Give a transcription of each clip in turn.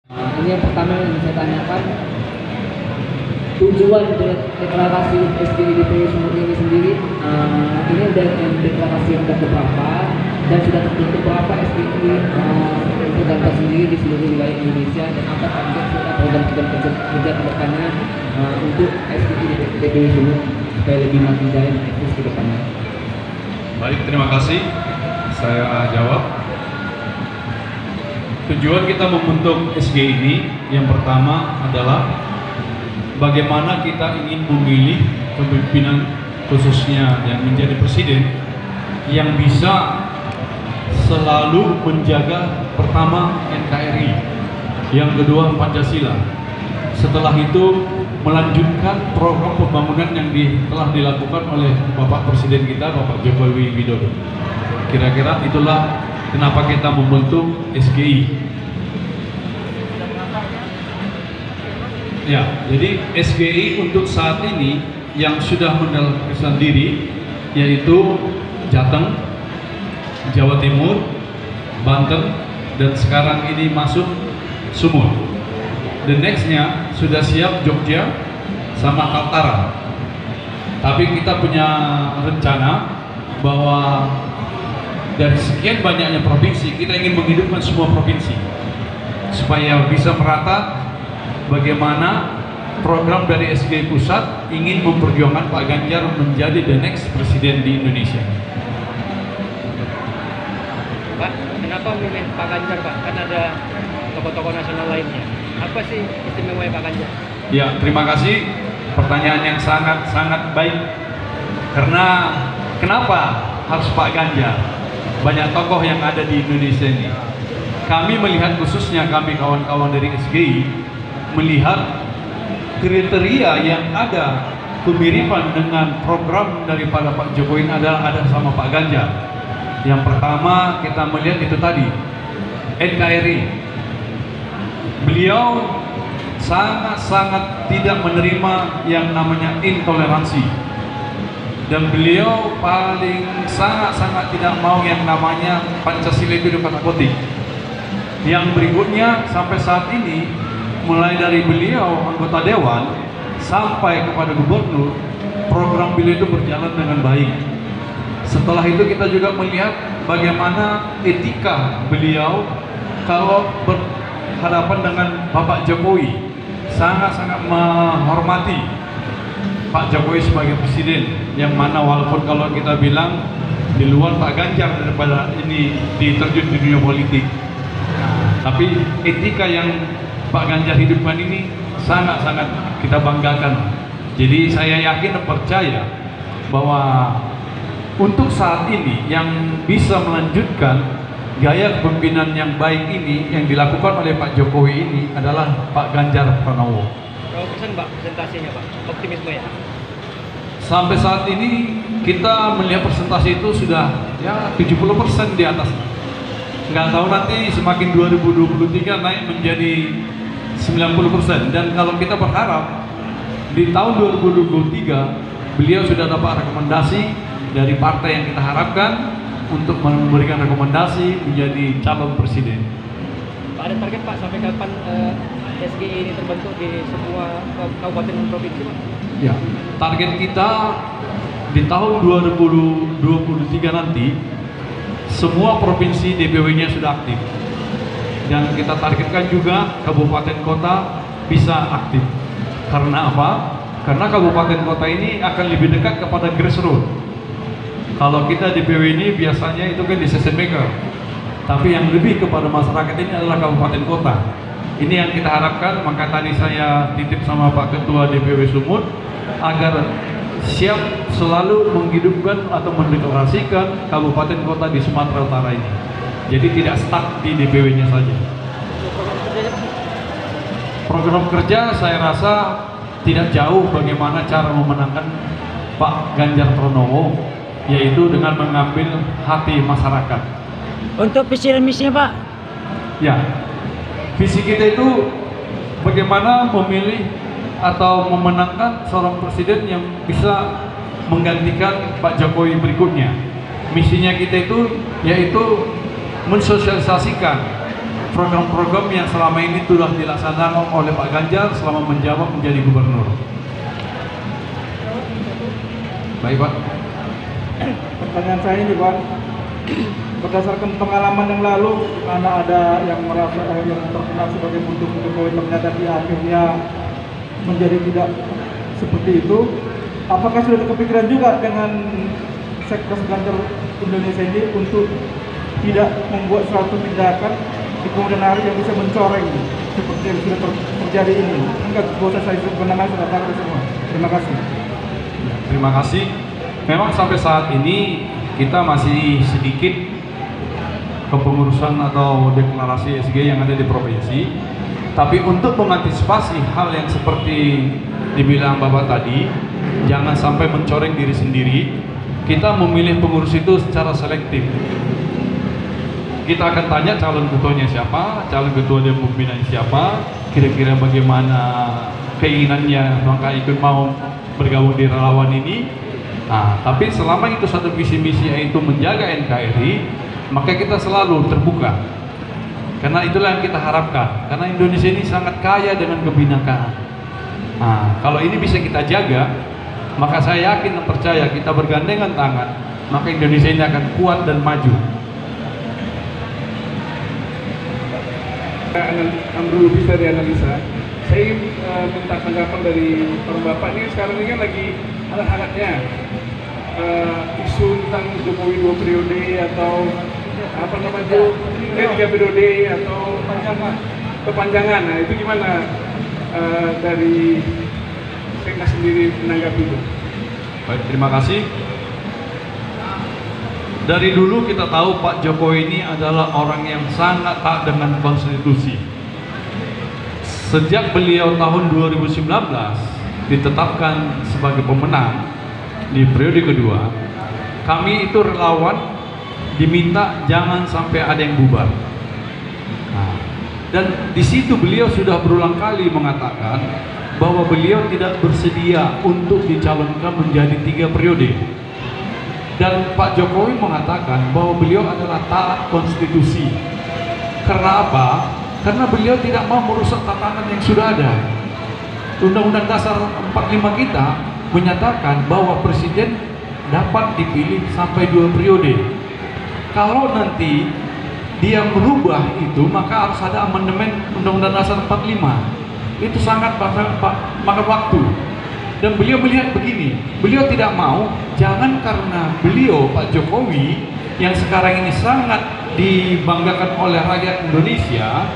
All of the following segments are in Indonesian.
Ini yang pertama yang saya tanyakan, tujuan deklarasi SGI DPW Sumut ini sendiri, ini ada deklarasi yang sudah beberapa dan sudah terbentuk berapa SGI terdampak sendiri di seluruh wilayah Indonesia, dan apa target serta program kerja ke depannya untuk SGI DPW Sumut supaya lebih maju dan eksis ke depannya. Baik, terima kasih. Saya jawab. Tujuan kita membentuk SGI ini yang pertama adalah bagaimana kita ingin memilih kepemimpinan khususnya yang menjadi presiden yang bisa selalu menjaga pertama NKRI, yang kedua Pancasila. Setelah itu melanjutkan program pembangunan yang telah dilakukan oleh Bapak Presiden kita, Bapak Jokowi Widodo. Kira-kira itulah kenapa kita membentuk SGI. Ya, jadi SGI untuk saat ini yang sudah mendeklarasikan diri yaitu Jateng, Jawa Timur, Banten, dan sekarang ini masuk Sumut. The nextnya sudah siap Jogja sama Kaltara. Tapi kita punya rencana bahwa dari sekian banyaknya provinsi, kita ingin menghidupkan semua provinsi supaya bisa merata. Bagaimana program dari SGI Pusat ingin memperjuangkan Pak Ganjar menjadi the next presiden di Indonesia. Pak, kenapa memilih Pak Ganjar, Pak? Kan ada tokoh-tokoh nasional lainnya. Apa sih istimewa Pak Ganjar? Ya, terima kasih. Pertanyaan yang sangat baik. Karena kenapa harus Pak Ganjar? Banyak tokoh yang ada di Indonesia ini. Kami melihat, khususnya kami kawan-kawan dari SGI, melihat kriteria yang ada kemiripan dengan program daripada Pak Jokowi ada sama Pak Ganjar. Yang pertama kita melihat itu tadi NKRI. Beliau sangat-sangat tidak menerima yang namanya intoleransi, dan beliau paling sangat-sangat tidak mau yang namanya Pancasila itu dikotak-kotik. Yang berikutnya sampai saat ini, mulai dari beliau anggota dewan sampai kepada gubernur, program beliau itu berjalan dengan baik. Setelah itu kita juga melihat bagaimana etika beliau kalau berhadapan dengan Bapak Jokowi, sangat-sangat menghormati Pak Jokowi sebagai presiden, yang mana walaupun kalau kita bilang di luar Pak Ganjar daripada ini diterjun di dunia politik, tapi etika yang Pak Ganjar hidupkan ini sangat-sangat kita banggakan. Jadi saya yakin dan percaya bahwa untuk saat ini yang bisa melanjutkan gaya kepemimpinan yang baik ini yang dilakukan oleh Pak Jokowi ini adalah Pak Ganjar Pranowo. Berapa persen Pak presentasinya, Pak? Optimisme ya? Sampai saat ini kita melihat persentase itu sudah ya 70% di atas. Nggak tahu nanti semakin 2023 naik menjadi 90%, dan kalau kita berharap di tahun 2023 beliau sudah dapat rekomendasi dari partai yang kita harapkan untuk memberikan rekomendasi menjadi calon presiden. Pak, ada target Pak sampai kapan SGI ini terbentuk di semua kabupaten dan provinsi, Pak? Ya, target kita di tahun 2023 nanti semua provinsi DPW-nya sudah aktif. Dan kita targetkan juga kabupaten kota bisa aktif. Karena apa? Karena kabupaten kota ini akan lebih dekat kepada grassroots. Kalau kita DPW ini biasanya itu kan decision maker, tapi yang lebih kepada masyarakat ini adalah kabupaten kota. Ini yang kita harapkan. Maka tadi saya titip sama Pak Ketua DPW Sumut agar siap selalu menghidupkan atau mendeklarasikan kabupaten kota di Sumatera Utara ini. Jadi tidak stuck di DPW-nya saja. Program kerja saya rasa tidak jauh bagaimana cara memenangkan Pak Ganjar Pranowo, yaitu dengan mengambil hati masyarakat. Untuk visi dan misinya, Pak? Ya, visi kita itu bagaimana memilih atau memenangkan seorang presiden yang bisa menggantikan Pak Jokowi berikutnya. Misinya kita itu yaitu mensosialisasikan program-program yang selama ini telah dilaksanakan oleh Pak Ganjar selama menjabat menjadi gubernur. Baik Pak. Pertanyaan saya ini Pak, berdasarkan pengalaman yang lalu, karena ada yang merasa yang terkenal sebagai bentuk Jokowi ternyata di akhirnya menjadi tidak seperti itu. Apakah sudah kepikiran juga dengan Seknas Ganjar Indonesia ini untuk tidak membuat suatu tindakan di kemudian hari yang bisa mencoreng seperti yang sudah terjadi ini? Enggak, bosan saya sebenarnya sudah tahu semua. Terima kasih. Terima kasih. Memang sampai saat ini kita masih sedikit kepengurusan atau deklarasi SG yang ada di provinsi. Tapi untuk mengantisipasi hal yang seperti dibilang Bapak tadi, jangan sampai mencoreng diri sendiri, kita memilih pengurus itu secara selektif. Kita akan tanya calon ketuanya siapa, calon ketua dan pembinaan siapa, kira-kira bagaimana keinginannya, maka ikut mau bergabung di relawan ini. Nah, tapi selama itu satu visi misi yaitu menjaga NKRI, maka kita selalu terbuka. Karena itulah yang kita harapkan. Karena Indonesia ini sangat kaya dengan kebinakaan. Nah, kalau ini bisa kita jaga, maka saya yakin dan percaya kita bergandengan tangan, maka Indonesia ini akan kuat dan maju. Amrul bisa dianalisa. Saya ingin minta tanggapan dari Bapak ini. Sekarang ini kan lagi hangat-hangatnya isu tentang Jokowi 2 periode atau apa namanya 3 periode atau kepanjangan. Nah itu gimana dari Seknas sendiri menanggapi itu? Baik, terima kasih. Dari dulu kita tahu Pak Jokowi ini adalah orang yang sangat taat dengan konstitusi. Sejak beliau tahun 2019 ditetapkan sebagai pemenang di periode kedua, kami itu relawan diminta jangan sampai ada yang bubar. Nah, dan di situ beliau sudah berulang kali mengatakan bahwa beliau tidak bersedia untuk dicalonkan menjadi 3 periode. Dan Pak Jokowi mengatakan bahwa beliau adalah taat konstitusi. Karena apa? Karena beliau tidak mau merusak tatanan yang sudah ada. Undang-Undang Dasar 45 kita menyatakan bahwa presiden dapat dipilih sampai 2 periode. Kalau nanti dia merubah itu, maka harus ada amandemen Undang-Undang Dasar 45. Itu sangat makan waktu. Dan beliau melihat begini, beliau tidak mau, jangan karena beliau Pak Jokowi yang sekarang ini sangat dibanggakan oleh rakyat Indonesia,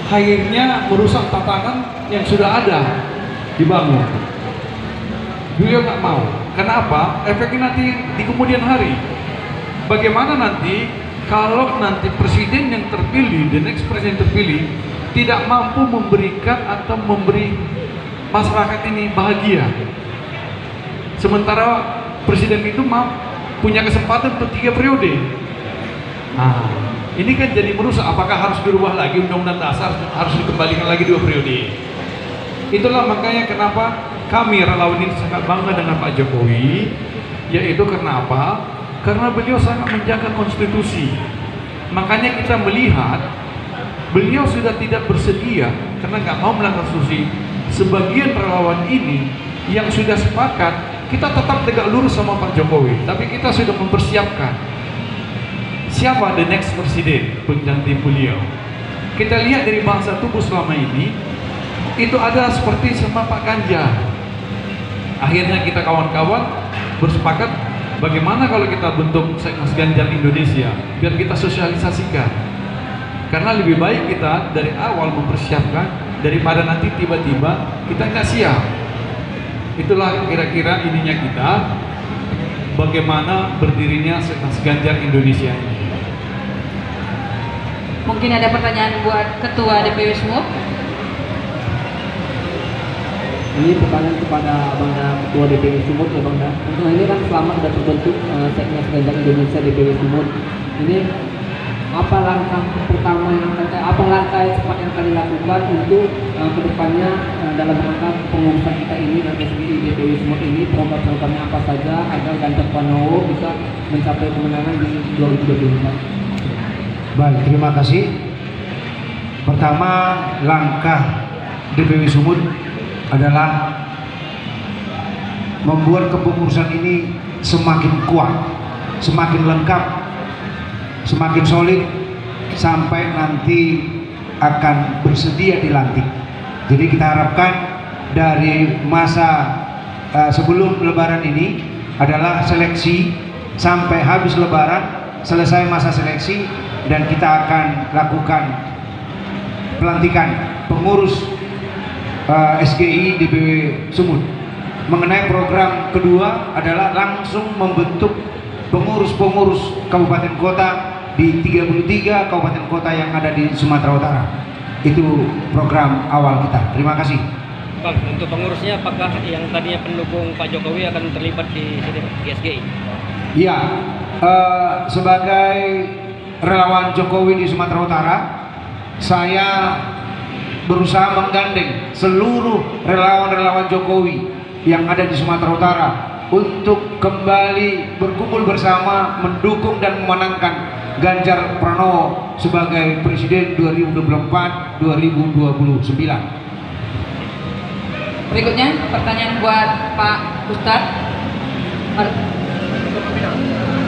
akhirnya merusak tatanan yang sudah ada dibangun. Beliau nggak mau. Kenapa? Efeknya nanti di kemudian hari. Bagaimana nanti kalau nanti presiden yang terpilih, the next presiden terpilih tidak mampu memberikan atau memberi masyarakat ini bahagia, sementara presiden itu punya kesempatan untuk 3 periode. Nah, ini kan jadi merusak. Apakah harus dirubah lagi Undang-Undang Dasar, harus dikembalikan lagi 2 periode? Itulah makanya kenapa kami relawan ini sangat bangga dengan Pak Jokowi, yaitu karena apa? Karena beliau sangat menjaga konstitusi. Makanya kita melihat beliau sudah tidak bersedia karena nggak mau melanggar konstitusi. Sebagian relawan ini yang sudah sepakat, kita tetap tegak lurus sama Pak Jokowi, tapi kita sudah mempersiapkan siapa the next presiden pengganti beliau. Kita lihat dari bahasa tubuh selama ini, itu ada seperti sama Pak Ganjar. Akhirnya kita kawan-kawan bersepakat bagaimana kalau kita bentuk Seknas Ganjar Indonesia, biar kita sosialisasikan. Karena lebih baik kita dari awal mempersiapkan daripada nanti tiba-tiba kita nggak siap. Itulah kira-kira ininya kita, bagaimana berdirinya Seknas Ganjar Indonesia ini. Mungkin ada pertanyaan buat Ketua DPW Sumut. Ini pertanyaan kepada Bang Ketua DPW Sumut ya Bang. Untuk ini kan selama sudah terbentuk Seknas Ganjar Indonesia DPW Sumut, ini apa langkah pertama yang apa langkah cepat yang akan dilakukan untuk kedepannya dalam rangka pengurusan kita ini dan SGI DPW Sumut ini, program-programnya apa saja agar Ganjar Pranowo bisa mencapai kemenangan di 2024? Baik, terima kasih. Pertama, langkah DPW Sumut adalah membuat kepengurusan ini semakin kuat, semakin lengkap, semakin solid sampai nanti akan bersedia dilantik. Jadi kita harapkan dari masa sebelum Lebaran ini adalah seleksi sampai habis Lebaran, selesai masa seleksi, dan kita akan lakukan pelantikan pengurus SGI DPW Sumut. Mengenai program kedua adalah langsung membentuk pengurus-pengurus kabupaten kota di 33 kabupaten kota yang ada di Sumatera Utara. Itu program awal kita. Terima kasih. Bang, untuk pengurusnya apakah yang tadinya pendukung Pak Jokowi akan terlibat di sini, di SGI? Iya, sebagai relawan Jokowi di Sumatera Utara, saya berusaha menggandeng seluruh relawan-relawan Jokowi yang ada di Sumatera Utara untuk kembali berkumpul bersama mendukung dan memenangkan Ganjar Pranowo sebagai Presiden 2024-2029. Berikutnya pertanyaan buat Pak Ustadz,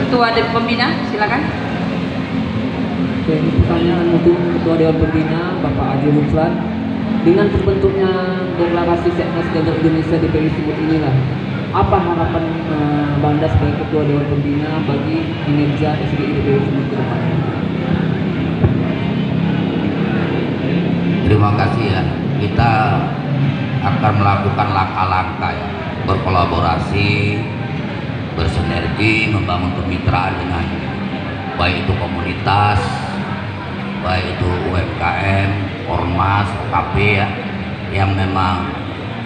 Ketua Pembina, silakan. Oke, ini pertanyaan untuk Ketua Dewan Pembina Bapak Haji Ruslan. Dengan terbentuknya deklarasi Seknas Ganjar Indonesia DPW Sumut inilah, apa harapan Banda sebagai Ketua Dewan Pembina bagi kinerja SGI DPW Sumut ke depan? Terima kasih ya. Kita akan melakukan langkah-langkah ya, berkolaborasi, bersinergi, membangun kemitraan dengan baik itu komunitas, baik itu UMKM, ormas, OKP ya, yang memang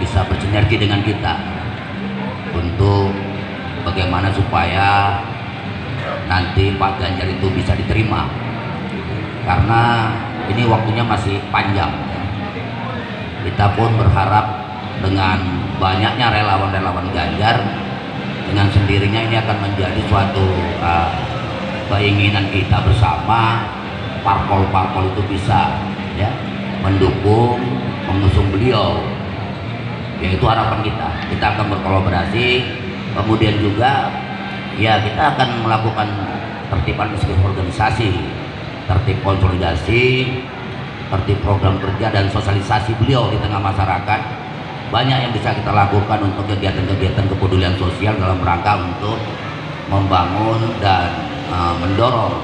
bisa bersinergi dengan kita untuk bagaimana supaya nanti Pak Ganjar itu bisa diterima, karena ini waktunya masih panjang. Kita pun berharap dengan banyaknya relawan-relawan Ganjar, dengan sendirinya ini akan menjadi suatu keinginan kita bersama, parpol-parpol itu bisa ya mendukung, mengusung beliau. Yaitu harapan kita. Kita akan berkolaborasi, kemudian juga ya kita akan melakukan tertib administratif organisasi, tertib konsolidasi, tertib program kerja dan sosialisasi beliau di tengah masyarakat. Banyak yang bisa kita lakukan untuk kegiatan-kegiatan kepedulian sosial dalam rangka untuk membangun dan mendorong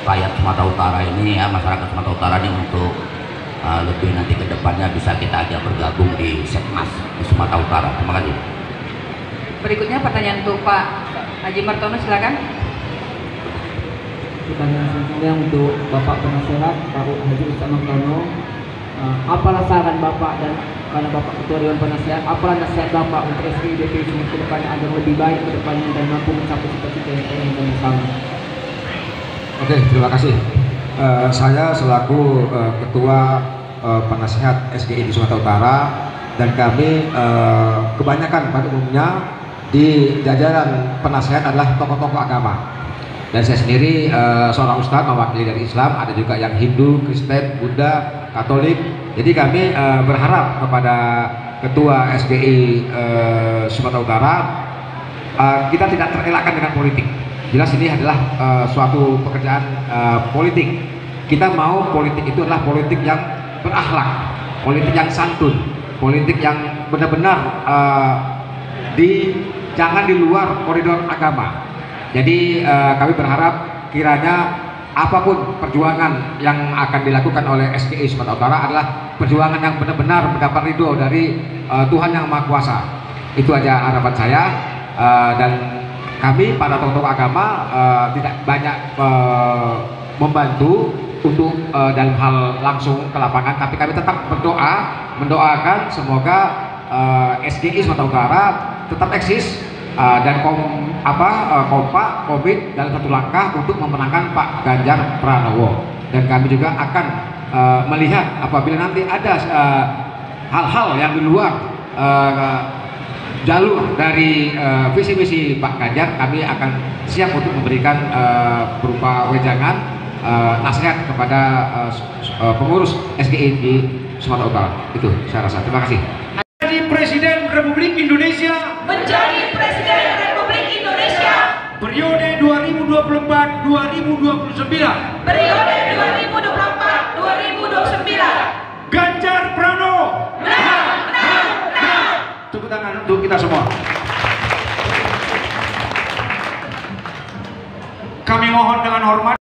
rakyat Sumatera Utara ini ya, masyarakat Sumatera Utara ini untuk lebih nanti ke depannya bisa kita ajak bergabung di Seknas di Sumatera Utara. Terima kasih. Berikutnya pertanyaan untuk Pak Haji Martono, silakan. Pertanyaan selanjutnya untuk Bapak Penasehat Pak Haji Ustadz Martono. Apalah saran Bapak dan karena Bapak Ketua Dewan Penasehat, apalah nasihat Bapak untuk SGI DPW Sumut ke depannya agar lebih baik ke depannya dan mampu mencapai cita-cita yang ingin dan bersama? Oke, terima kasih. Saya selaku Ketua Penasehat SGI di Sumatera Utara, dan kami kebanyakan pada umumnya di jajaran penasehat adalah tokoh-tokoh agama. Dan saya sendiri seorang ustadz mewakili dari Islam, ada juga yang Hindu, Kristen, Buddha, Katolik. Jadi kami berharap kepada Ketua SGI Sumatera Utara, kita tidak terelakkan dengan politik. Jelas ini adalah suatu pekerjaan politik. Kita mau politik itu adalah politik yang berakhlak, politik yang santun, politik yang benar-benar jangan di luar koridor agama. Jadi kami berharap kiranya apapun perjuangan yang akan dilakukan oleh SGI Sumatera Utara adalah perjuangan yang benar-benar mendapat ridho dari Tuhan Yang Maha Kuasa. Itu aja harapan saya, dan kami para tokoh agama tidak banyak membantu untuk dalam hal langsung ke lapangan, tapi kami tetap mendoakan semoga SGI Sumatera Utara tetap eksis dan kompak, komit dalam satu langkah untuk memenangkan Pak Ganjar Pranowo. Dan kami juga akan melihat apabila nanti ada hal-hal yang di luar jalur dari visi misi Pak Ganjar, kami akan siap untuk memberikan berupa wejangan nasihat kepada pengurus SGI di Sumatera Utara. Itu saya rasa. Terima kasih. Menjadi Presiden Republik Indonesia. Menjadi Presiden Republik Indonesia. Periode 2024-2029. Periode 2024-2029. Ganjar Pranowo. Menang. Tepuk tangan untuk kita semua. Kami mohon dengan hormat.